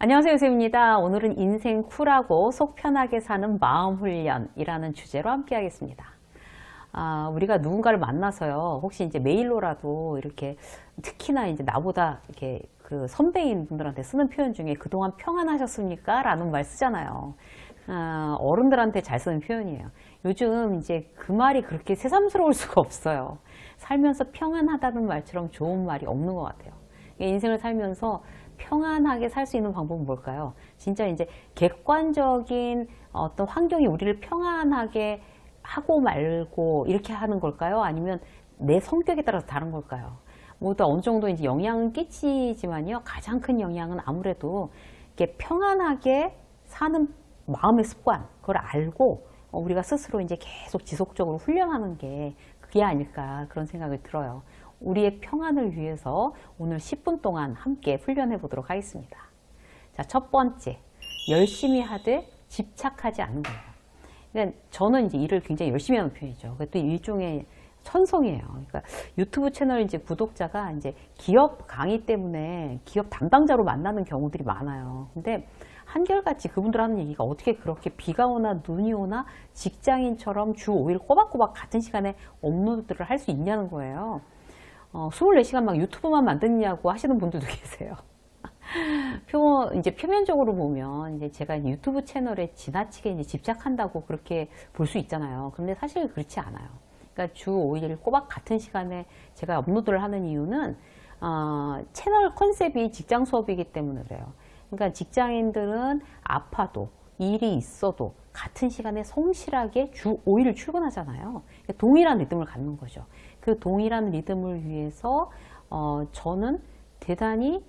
안녕하세요, 유세입니다. 오늘은 인생 쿨하고 속 편하게 사는 마음 훈련이라는 주제로 함께 하겠습니다. 우리가 누군가를 만나서요, 혹시 이제 메일로라도 이렇게 특히나 이제 나보다 이렇게 그 선배인 분들한테 쓰는 표현 중에 그동안 평안하셨습니까? 라는 말 쓰잖아요. 어른들한테 잘 쓰는 표현이에요. 요즘 이제 그 말이 그렇게 새삼스러울 수가 없어요. 살면서 평안하다는 말처럼 좋은 말이 없는 것 같아요. 인생을 살면서 평안하게 살 수 있는 방법은 뭘까요? 진짜 이제 객관적인 어떤 환경이 우리를 평안하게 하고 말고 이렇게 하는 걸까요? 아니면 내 성격에 따라서 다른 걸까요? 모두 어느 정도 이제 영향은 끼치지만요. 가장 큰 영향은 아무래도 이렇게 평안하게 사는 마음의 습관, 그걸 알고 우리가 스스로 이제 계속 지속적으로 훈련하는 게 그게 아닐까 그런 생각이 들어요. 우리의 평안을 위해서 오늘 10분 동안 함께 훈련해 보도록 하겠습니다. 자, 첫 번째, 열심히 하되 집착하지 않는 거예요. 그러니까 저는 이제 일을 굉장히 열심히 하는 편이죠. 또 일종의 천성이에요. 그러니까 유튜브 채널 이제 구독자가 이제 기업 강의 때문에 기업 담당자로 만나는 경우들이 많아요. 근데 한결같이 그분들 하는 얘기가 어떻게 그렇게 비가 오나 눈이 오나 직장인처럼 주 5일 꼬박꼬박 같은 시간에 업로드를 할 수 있냐는 거예요. 24시간 막 유튜브만 만드냐고 하시는 분들도 계세요. 이제 표면적으로 보면 이제 제가 유튜브 채널에 지나치게 이제 집착한다고 그렇게 볼 수 있잖아요. 근데 사실 그렇지 않아요. 그러니까 주 5일 꼬박 같은 시간에 제가 업로드를 하는 이유는 채널 컨셉이 직장 수업이기 때문에 그래요. 그러니까 직장인들은 아파도 일이 있어도 같은 시간에 성실하게 주 5일 출근하잖아요. 그러니까 동일한 리듬을 갖는 거죠. 그 동일한 리듬을 위해서 저는 대단히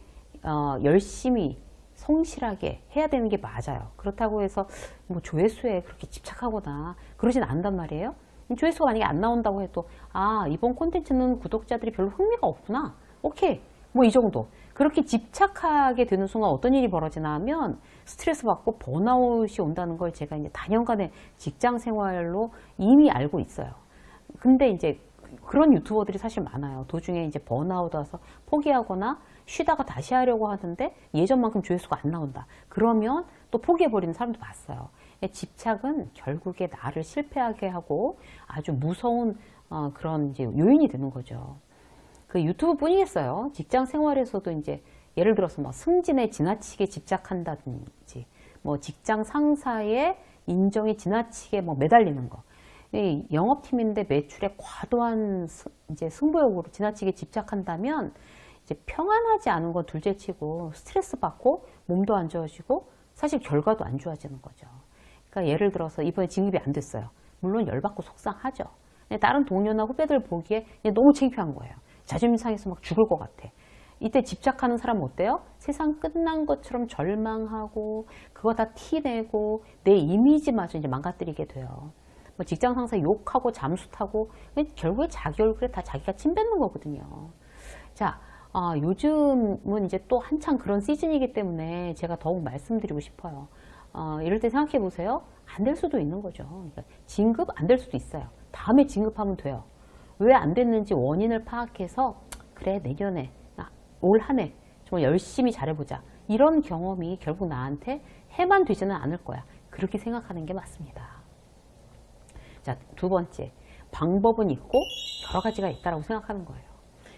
열심히 성실하게 해야 되는 게 맞아요. 그렇다고 해서 뭐 조회수에 그렇게 집착하거나 그러진 않단 말이에요. 조회수가 만약에 안 나온다고 해도 이번 콘텐츠는 구독자들이 별로 흥미가 없구나. 오케이. 뭐 이 정도. 그렇게 집착하게 되는 순간 어떤 일이 벌어지나 하면 스트레스 받고 번아웃이 온다는 걸 제가 이제 다년간의 직장 생활로 이미 알고 있어요. 근데 이제 그런 유튜버들이 사실 많아요. 도중에 이제 번아웃 와서 포기하거나 쉬다가 다시 하려고 하는데 예전만큼 조회수가 안 나온다. 그러면 또 포기해버리는 사람도 봤어요. 집착은 결국에 나를 실패하게 하고 아주 무서운 그런 이제 요인이 되는 거죠. 그 유튜브 뿐이겠어요. 직장 생활에서도 이제 예를 들어서 뭐 승진에 지나치게 집착한다든지 뭐 직장 상사의 인정에 지나치게 뭐 매달리는 거. 영업팀인데 매출에 과도한 이제 승부욕으로 지나치게 집착한다면 이제 평안하지 않은 건 둘째치고 스트레스 받고 몸도 안 좋아지고 사실 결과도 안 좋아지는 거죠. 그러니까 예를 들어서 이번에 진급이 안 됐어요. 물론 열받고 속상하죠. 다른 동료나 후배들 보기에 너무 창피한 거예요. 자존심 상해서 막 죽을 것 같아. 이때 집착하는 사람은 어때요? 세상 끝난 것처럼 절망하고 그거 다 티내고 내 이미지마저 이제 망가뜨리게 돼요. 뭐 직장 상사 욕하고 잠수 타고 결국에 자기 얼굴에 다 자기가 침 뱉는 거거든요. 자, 요즘은 이제 또 한창 그런 시즌이기 때문에 제가 더욱 말씀드리고 싶어요. 이럴 때 생각해 보세요. 안 될 수도 있는 거죠. 그러니까 진급 안 될 수도 있어요. 다음에 진급하면 돼요. 왜 안 됐는지 원인을 파악해서 그래 내년에 올 한 해 정말 열심히 잘해보자. 이런 경험이 결국 나한테 해만 되지는 않을 거야. 그렇게 생각하는 게 맞습니다. 자, 두 번째, 방법은 있고 여러 가지가 있다라고 생각하는 거예요.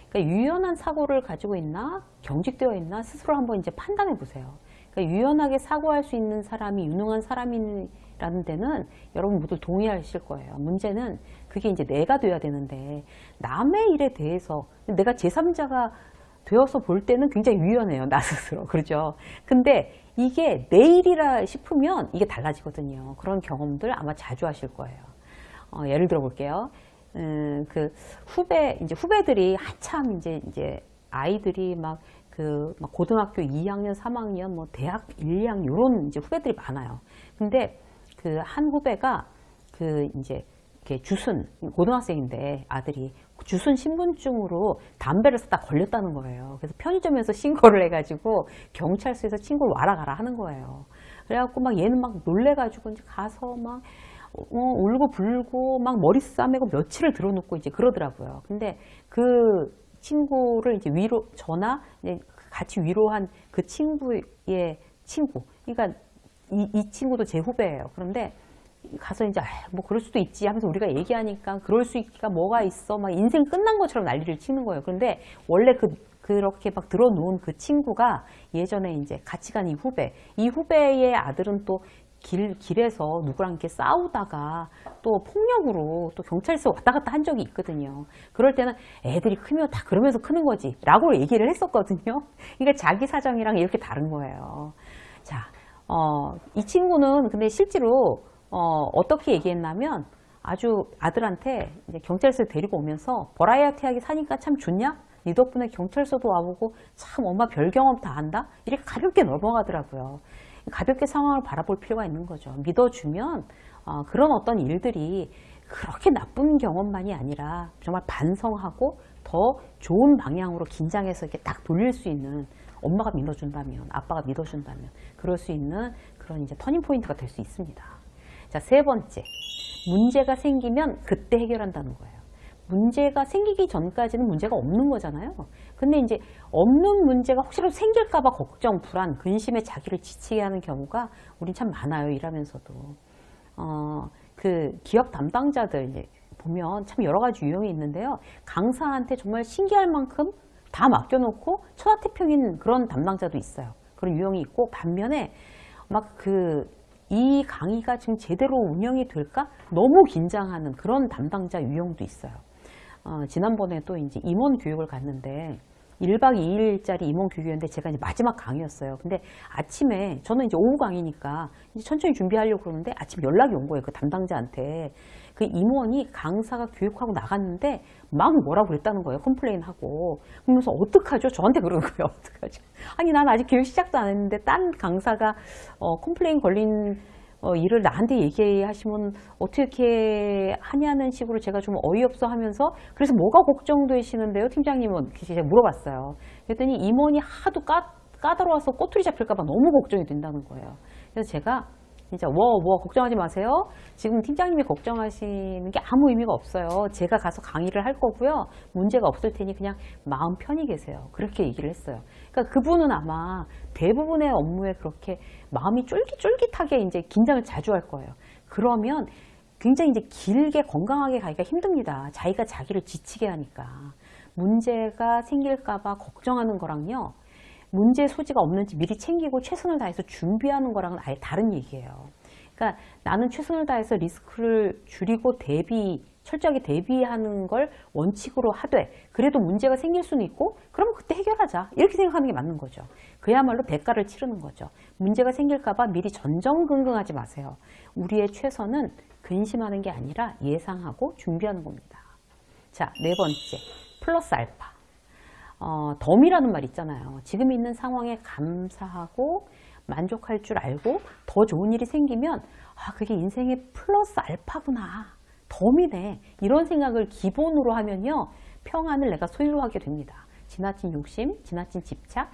그러니까 유연한 사고를 가지고 있나 경직되어 있나 스스로 한번 이제 판단해 보세요. 그러니까 유연하게 사고할 수 있는 사람이 유능한 사람이라는 데는 여러분 모두 동의하실 거예요. 문제는 그게 이제 내가 돼야 되는데 남의 일에 대해서 내가 제3자가 되어서 볼 때는 굉장히 유연해요. 나 스스로. 그렇죠? 근데 이게 내 일이라 싶으면 이게 달라지거든요. 그런 경험들 아마 자주 하실 거예요. 예를 들어 볼게요. 이제 후배들이 한참 이제 아이들이 막 고등학교 2학년, 3학년, 뭐 대학 1, 2학년 이런 이제 후배들이 많아요. 근데 그 한 후배가 이제 이렇게 주순 고등학생인데 아들이 주순 신분증으로 담배를 쏟다 걸렸다는 거예요. 그래서 편의점에서 신고를 해가지고 경찰서에서 친구를 와라 가라 하는 거예요. 그래갖고 막 얘는 막 놀래가지고 이제 가서 막 울고 불고 막 머리 싸매고 며칠을 들어놓고 이제 그러더라고요. 근데 그 친구를 이제 저나 이제 같이 위로한 그 친구의 친구. 그러니까 이 친구도 제 후배예요. 그런데 가서 이제 뭐 그럴 수도 있지 하면서 우리가 얘기하니까 그럴 수 있기가 뭐가 있어 막 인생 끝난 것처럼 난리를 치는 거예요. 그런데 원래 그렇게 막 들어놓은 그 친구가 예전에 이제 같이 간 이 후배의 아들은 또 길에서 누구랑 이렇게 싸우다가 또 폭력으로 또 경찰서 왔다 갔다 한 적이 있거든요. 그럴 때는 애들이 크면 다 그러면서 크는 거지 라고 얘기를 했었거든요. 그러니까 자기 사정이랑 이렇게 다른 거예요. 자, 이 친구는 근데 실제로 어떻게 얘기했냐면 아주 아들한테 이제 경찰서 데리고 오면서 버라이어티하게 사니까 참 좋냐? 네 덕분에 경찰서도 와보고 참 엄마 별 경험 다 한다? 이렇게 가볍게 넘어가더라고요. 가볍게 상황을 바라볼 필요가 있는 거죠. 믿어주면 그런 어떤 일들이 그렇게 나쁜 경험만이 아니라 정말 반성하고 더 좋은 방향으로 긴장해서 이렇게 딱 돌릴 수 있는 엄마가 믿어준다면, 아빠가 믿어준다면 그럴 수 있는 그런 이제 터닝 포인트가 될 수 있습니다. 자, 세 번째, 문제가 생기면 그때 해결한다는 거예요. 문제가 생기기 전까지는 문제가 없는 거잖아요. 근데 이제 없는 문제가 혹시라도 생길까봐 걱정, 불안, 근심에 자기를 지치게 하는 경우가 우린 참 많아요. 일하면서도. 그 기업 담당자들 이제 보면 참 여러 가지 유형이 있는데요. 강사한테 정말 신기할 만큼 다 맡겨놓고 천하태평인 그런 담당자도 있어요. 그런 유형이 있고 반면에 막 이 강의가 지금 제대로 운영이 될까? 너무 긴장하는 그런 담당자 유형도 있어요. 지난번에도 이제 임원 교육을 갔는데 1박 2일짜리 임원 교육이었는데 제가 이제 마지막 강의였어요. 근데 아침에 저는 이제 오후 강의니까 이제 천천히 준비하려고 그러는데 아침 연락이 온 거예요. 그 담당자한테. 그 임원이 강사가 교육하고 나갔는데 막 뭐라고 그랬다는 거예요. 컴플레인하고. 그러면서 어떡하죠? 저한테 그러는 거예요. 어떡하죠? 아니 난 아직 교육 시작도 안 했는데 딴 강사가 컴플레인 걸린 일을 나한테 얘기하시면 어떻게 하냐는 식으로 제가 좀 어이없어 하면서 그래서 뭐가 걱정되시는데요? 팀장님은 제가 물어봤어요. 그랬더니 임원이 하도 까다로워서 꼬투리 잡힐까 봐 너무 걱정이 된다는 거예요. 그래서 제가 진짜 걱정하지 마세요. 지금 팀장님이 걱정하시는 게 아무 의미가 없어요. 제가 가서 강의를 할 거고요. 문제가 없을 테니 그냥 마음 편히 계세요. 그렇게 얘기를 했어요. 그러니까 그분은 아마 대부분의 업무에 그렇게 마음이 쫄깃쫄깃하게 이제 긴장을 자주 할 거예요. 그러면 굉장히 이제 길게 건강하게 가기가 힘듭니다. 자기가 자기를 지치게 하니까. 문제가 생길까봐 걱정하는 거랑요. 문제 소지가 없는지 미리 챙기고 최선을 다해서 준비하는 거랑은 아예 다른 얘기예요. 그러니까 나는 최선을 다해서 리스크를 줄이고 철저하게 대비하는 걸 원칙으로 하되 그래도 문제가 생길 수는 있고 그러면 그때 해결하자 이렇게 생각하는 게 맞는 거죠. 그야말로 대가를 치르는 거죠. 문제가 생길까 봐 미리 전전긍긍하지 마세요. 우리의 최선은 근심하는 게 아니라 예상하고 준비하는 겁니다. 자, 네 번째, 플러스 알파. 덤이라는 말 있잖아요. 지금 있는 상황에 감사하고 만족할 줄 알고 더 좋은 일이 생기면 그게 인생의 플러스 알파구나. 덤이네. 이런 생각을 기본으로 하면요. 평안을 내가 소유로 하게 됩니다. 지나친 욕심, 지나친 집착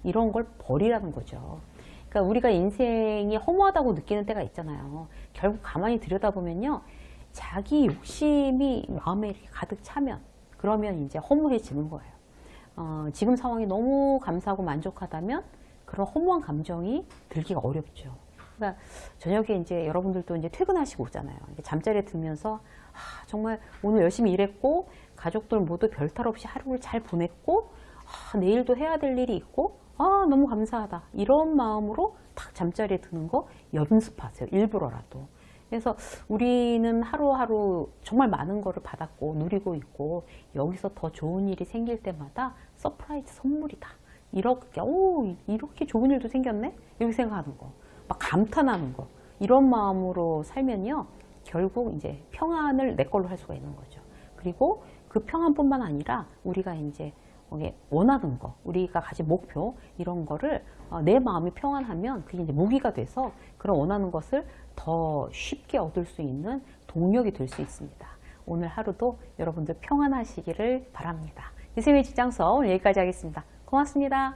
이런 걸 버리라는 거죠. 그러니까 우리가 인생이 허무하다고 느끼는 때가 있잖아요. 결국 가만히 들여다보면요. 자기 욕심이 마음에 이렇게 가득 차면 그러면 이제 허무해지는 거예요. 지금 상황이 너무 감사하고 만족하다면 그런 허무한 감정이 들기가 어렵죠. 그러니까 저녁에 이제 여러분들도 이제 퇴근하시고 오잖아요. 잠자리에 들면서 정말 오늘 열심히 일했고 가족들 모두 별탈 없이 하루를 잘 보냈고 내일도 해야 될 일이 있고 너무 감사하다. 이런 마음으로 딱 잠자리에 드는 거 연습하세요. 일부러라도. 그래서 우리는 하루하루 정말 많은 거를 받았고 누리고 있고 여기서 더 좋은 일이 생길 때마다 서프라이즈 선물이다. 이렇게 좋은 일도 생겼네? 이렇게 생각하는 거. 막 감탄하는 거. 이런 마음으로 살면요. 결국 이제 평안을 내 걸로 할 수가 있는 거죠. 그리고 그 평안뿐만 아니라 우리가 이제 원하는 거, 우리가 가진 목표 이런 거를 내 마음이 평안하면 그게 이제 무기가 돼서 그런 원하는 것을 더 쉽게 얻을 수 있는 동력이 될 수 있습니다. 오늘 하루도 여러분들 평안하시기를 바랍니다. 유쌤의 직장서 오늘 여기까지 하겠습니다. 고맙습니다.